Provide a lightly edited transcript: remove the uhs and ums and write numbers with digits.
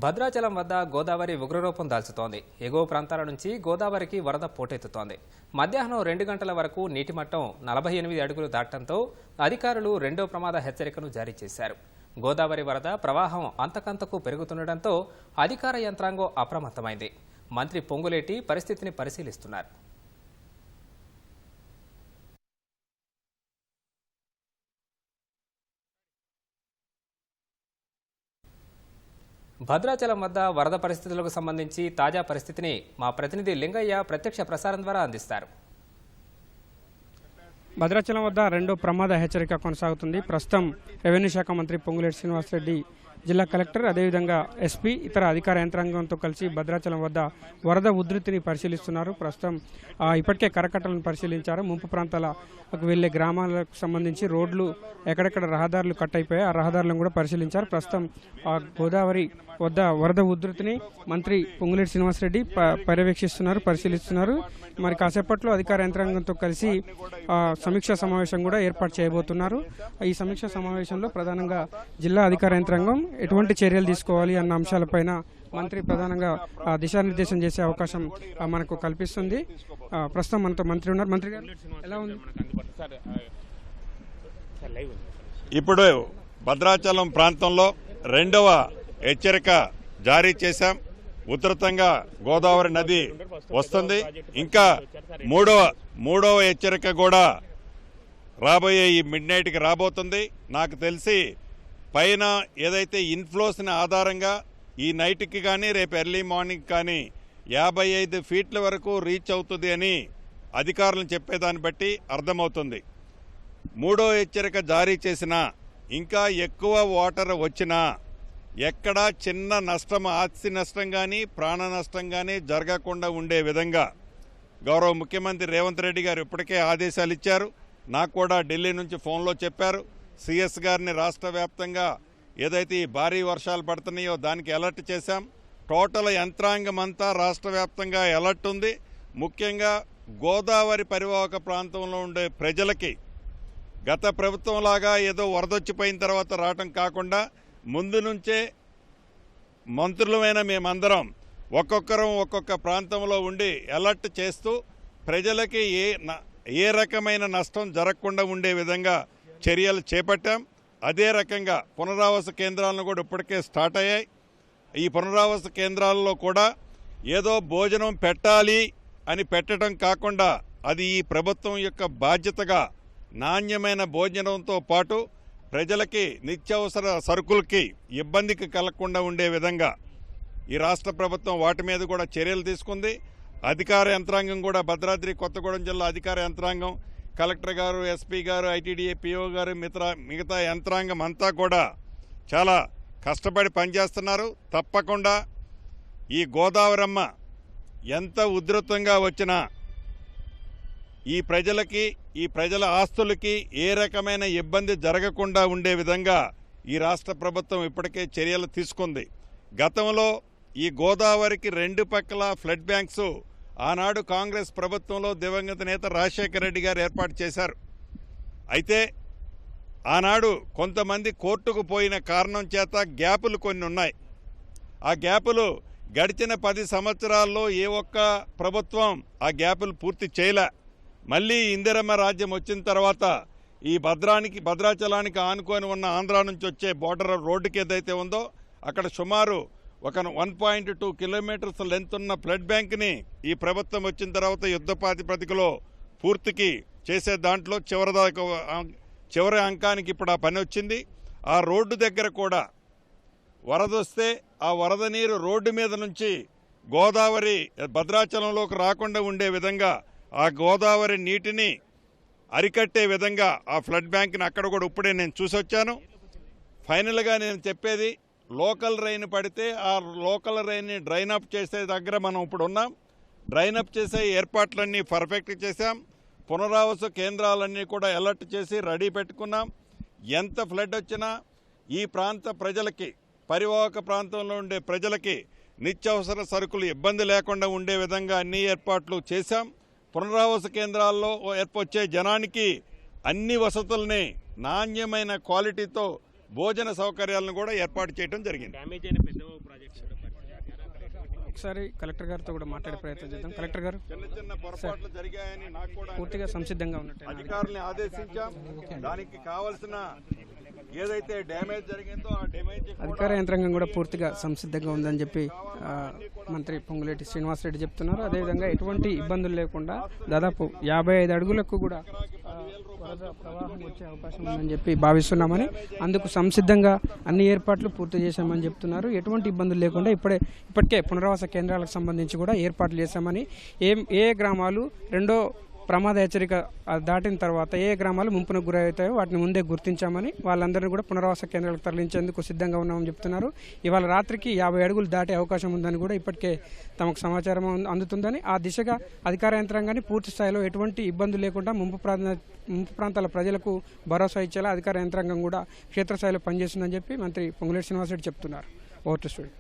భద్రాచలం వద్ద గోదావరి ఉగ్రరూపం దాల్చుతోంది. ఎగువ ప్రాంతాల నుంచి గోదావరికి వరద పోటెత్తుతోంది. మధ్యాహ్నం 2 గంటల వరకు నీటి మట్టం 48 అడుగులు దాటడంతో అధికారులు రెండో ప్రమాద హెచ్చరికను జారీ చేశారు. గోదావరి వరద ప్రవాహం అంతకంతకు పెరుగుతుండటంతో అధికార యంత్రాంగం అప్రమత్తమైంది. మంత్రి పొంగులేటి పరిస్థితిని పరిశీలిస్తున్నారు. భద్రాచలం వద్ద వరద పరిస్థితులకు సంబంధించి తాజా పరిస్థితిని మా ప్రతినిధి లింగయ్య ప్రత్యక్ష ప్రసారం ద్వారా అందిస్తారు. భద్రాచలం వద్ద రెండో ప్రమాద హెచ్చరిక కొనసాగుతుంది. ప్రస్తుతం రెవెన్యూ శాఖ మంత్రి పొంగులేటి శ్రీనివాసరెడ్డి, జిల్లా కలెక్టర్, అదేవిధంగా ఎస్పీ, ఇతర అధికార యంత్రాంగంతో కలిసి భద్రాచలం వద్ద వరద ఉధృతిని పరిశీలిస్తున్నారు. ప్రస్తుతం ఇప్పటికే కరకట్టలను పరిశీలించారు. ముంపు ప్రాంతాలకు వెళ్లే గ్రామాలకు సంబంధించి రోడ్లు ఎక్కడెక్కడ రహదారులు కట్ అయిపోయాయి, ఆ రహదారులను కూడా పరిశీలించారు. ప్రస్తుతం గోదావరి వద్ద వరద ఉధృతిని మంత్రి పొంగులేటి శ్రీనివాసరెడ్డి పర్యవేక్షిస్తున్నారు, పరిశీలిస్తున్నారు. మరి కాసేపట్లో అధికార యంత్రాంగంతో కలిసి సమీక్షా సమావేశం కూడా ఏర్పాటు చేయబోతున్నారు. ఈ సమీక్షా సమావేశంలో ప్రధానంగా జిల్లా అధికార యంత్రాంగం ఎటువంటి చర్యలు తీసుకోవాలి అన్న అంశాలపైన మంత్రి ప్రధానంగా దిశానిర్దేశం చేసే అవకాశం మనకు కల్పిస్తుంది. ప్రస్తుతం మనతో మంత్రి ఉన్నారు. మంత్రి గారు, ఎలా ఉంది? ఇప్పుడు భద్రాచలం ప్రాంతంలో రెండవ హెచ్చరిక జారీ చేశాం. ఉధృతంగా గోదావరి నది వస్తుంది. ఇంకా మూడవ హెచ్చరిక కూడా రాబోయే ఈ మిడ్ నైట్కి రాబోతుంది. నాకు తెలిసి పైన ఏదైతే ఇన్ఫ్లోస్ని ఆధారంగా ఈ నైట్కి కానీ రేపు ఎర్లీ మార్నింగ్ కానీ 55 ఫీట్ల వరకు రీచ్ అవుతుంది అని అధికారులు చెప్పేదాన్ని బట్టి అర్థమవుతుంది. మూడో హెచ్చరిక జారీ చేసినా ఇంకా ఎక్కువ వాటర్ వచ్చినా ఎక్కడా చిన్న నష్టం, ఆస్తి నష్టం కానీ ప్రాణ నష్టం కానీ జరగకుండా ఉండే విధంగా గౌరవ ముఖ్యమంత్రి రేవంత్ రెడ్డి గారు ఇప్పటికే ఆదేశాలు ఇచ్చారు. నాకు కూడా ఢిల్లీ నుంచి ఫోన్లో చెప్పారు. సిఎస్ గారిని రాష్ట్ర వ్యాప్తంగా ఏదైతే ఈ భారీ వర్షాలు పడుతున్నాయో దానికి అలర్ట్ చేశాం. టోటల్ యంత్రాంగం అంతా రాష్ట్ర వ్యాప్తంగా అలర్ట్ ఉంది. ముఖ్యంగా గోదావరి పరివాహక ప్రాంతంలో ఉండే ప్రజలకి గత ప్రభుత్వంలాగా ఏదో వరదొచ్చిపోయిన తర్వాత రావటం కాకుండా ముందు నుంచే మంత్రులమైన మేమందరం ఒక్కొక్కరం ఒక్కొక్క ప్రాంతంలో ఉండి అలర్ట్ చేస్తూ ప్రజలకి ఏ రకమైన నష్టం జరగకుండా ఉండే విధంగా చర్యలు చేపట్టాం. అదే రకంగా పునరావాస కేంద్రాలను కూడా ఇప్పటికే స్టార్ట్ అయ్యాయి. ఈ పునరావాస కేంద్రాల్లో కూడా ఏదో భోజనం పెట్టాలి అని పెట్టడం కాకుండా అది ఈ ప్రభుత్వం యొక్క బాధ్యతగా నాణ్యమైన భోజనంతో పాటు ప్రజలకి నిత్యావసర సరుకులకి ఇబ్బందికి కలగకుండా ఉండే విధంగా ఈ రాష్ట్ర ప్రభుత్వం వాటి మీద కూడా చర్యలు తీసుకుంది. అధికార యంత్రాంగం కూడా భద్రాద్రి కొత్తగూడెం జిల్లా అధికార యంత్రాంగం, కలెక్టర్ గారు, ఎస్పీ గారు, ఐటీడీఏ పిఓ గారు, మిగతా యంత్రాంగం అంతా కూడా చాలా కష్టపడి పనిచేస్తున్నారు. తప్పకుండా ఈ గోదావరమ్మ ఎంత ఉధృతంగా వచ్చినా ఈ ప్రజలకి, ఈ ప్రజల ఆస్తులకి ఏ రకమైన ఇబ్బంది జరగకుండా ఉండే విధంగా ఈ రాష్ట్ర ప్రభుత్వం ఇప్పటికే చర్యలు తీసుకుంది. గతంలో ఈ గోదావరికి రెండు పక్కల ఫ్లడ్ బ్యాంక్స్ ఆనాడు కాంగ్రెస్ ప్రభుత్వంలో దివంగత నేత రాజశేఖర రెడ్డి గారు ఏర్పాటు చేశారు. అయితే ఆనాడు కొంతమంది కోర్టుకు పోయిన కారణం చేత గ్యాపులు కొన్ని ఉన్నాయి. ఆ గ్యాపులు గడిచిన 10 సంవత్సరాల్లో ఏ ఒక్క ప్రభుత్వం ఆ గ్యాపులు పూర్తి చేయలే. మళ్ళీ ఇందిరమ్మ రాజ్యం వచ్చిన తర్వాత ఈ భద్రాచలానికి ఆనుకొని ఉన్న ఆంధ్ర నుంచి వచ్చే బోర్డర్ రోడ్డుకి ఏదైతే ఉందో అక్కడ సుమారు ఒక 1.2 కిలోమీటర్స్ లెంత్ ఉన్న ఫ్లడ్ బ్యాంక్ని ఈ ప్రభుత్వం వచ్చిన తర్వాత యుద్ధ ప్రాతిపదికలో పూర్తికి చేసే దాంట్లో చివరి అంకానికి ఇప్పుడు ఆ పని వచ్చింది. ఆ రోడ్డు దగ్గర కూడా వరద వస్తే ఆ వరద నీరు రోడ్డు మీద నుంచి గోదావరి భద్రాచలంలోకి రాకుండా ఉండే విధంగా ఆ గోదావరి నీటిని అరికట్టే విధంగా ఆ ఫ్లడ్ బ్యాంక్ని అక్కడ కూడా ఇప్పుడే నేను చూసొచ్చాను. ఫైనల్గా నేను చెప్పేది, లోకల్ రైన్ పడితే ఆ లోకల్ రైన్ని డ్రైన్ అప్ చేసే దగ్గర మనం ఇప్పుడు ఉన్నాం. డ్రైన్ అప్ చేసే ఏర్పాట్లన్నీ పర్ఫెక్ట్ చేశాం. పునరావాస కేంద్రాలన్నీ కూడా అలర్ట్ చేసి రెడీ పెట్టుకున్నాం. ఎంత ఫ్లడ్ వచ్చినా ఈ ప్రాంత ప్రజలకి, పరివాహక ప్రాంతంలో ఉండే ప్రజలకి నిత్యావసర సరుకులు ఇబ్బంది లేకుండా ఉండే విధంగా అన్ని ఏర్పాట్లు చేశాం. పునరావాస కేంద్రాల్లో ఏర్పొచ్చే జనానికి అన్ని వసతుల్ని నాణ్యమైన క్వాలిటీతో భోజన సౌకర్యాలను కూడా ఏర్పాటు చేయడం జరిగింది. ఒకసారి కలెక్టర్ గారితో కూడా మాట్లాడే ప్రయత్నం చేద్దాం. కలెక్టర్ గారు, చిన్న పొరపాట్లు జరిగాయని నాకు కూడా పూర్తిగా సంసిద్ధంగా ఉన్నట్టు అధికారుల్ని ఆదేశించాం. దానికి కావాల్సిన ఏదైతే డ్యామేజ్ జరిగిందో ఆ డ్యామేజ్ అధికార యంత్రాంగం కూడా పూర్తిగా సంసిద్ధంగా ఉందని చెప్పి మంత్రి పొంగులేటి శ్రీనివాసరెడ్డి చెప్తున్నారు. అదేవిధంగా ఎటువంటి ఇబ్బందులు లేకుండా దాదాపు 55 అడుగులకు కూడా వరద ప్రవాహం వచ్చే అవకాశం ఉందని చెప్పి భావిస్తున్నామని, అందుకు సంసిద్ధంగా అన్ని ఏర్పాట్లు పూర్తి చేశామని చెప్తున్నారు. ఎటువంటి ఇబ్బందులు లేకుండా ఇప్పటికే పునరావాస కేంద్రాలకు సంబంధించి కూడా ఏర్పాట్లు చేశామని, ఏ గ్రామాలు రెండో ప్రమాద హెచ్చరిక దాటిన తర్వాత ఏ గ్రామాలు ముంపునకు గురవుతాయో వాటిని ముందే గుర్తించామని, వాళ్ళందరినీ కూడా పునరావాస కేంద్రాలకు తరలించేందుకు సిద్ధంగా ఉన్నామని చెప్తున్నారు. ఇవాళ రాత్రికి 50 అడుగులు దాటే అవకాశం ఉందని కూడా ఇప్పటికే తమకు సమాచారం అందుతుందని, ఆ దిశగా అధికార యంత్రాంగాన్ని పూర్తి స్థాయిలో ఎటువంటి ఇబ్బందులు లేకుండా ముంపు ప్రాంతాల ప్రజలకు భరోసా ఇచ్చేలా అధికార యంత్రాంగం కూడా క్షేత్రస్థాయిలో పనిచేస్తుందని చెప్పి మంత్రి పొంగులేటి శ్రీనివాసరెడ్డి చెప్తున్నారు. Over to studio.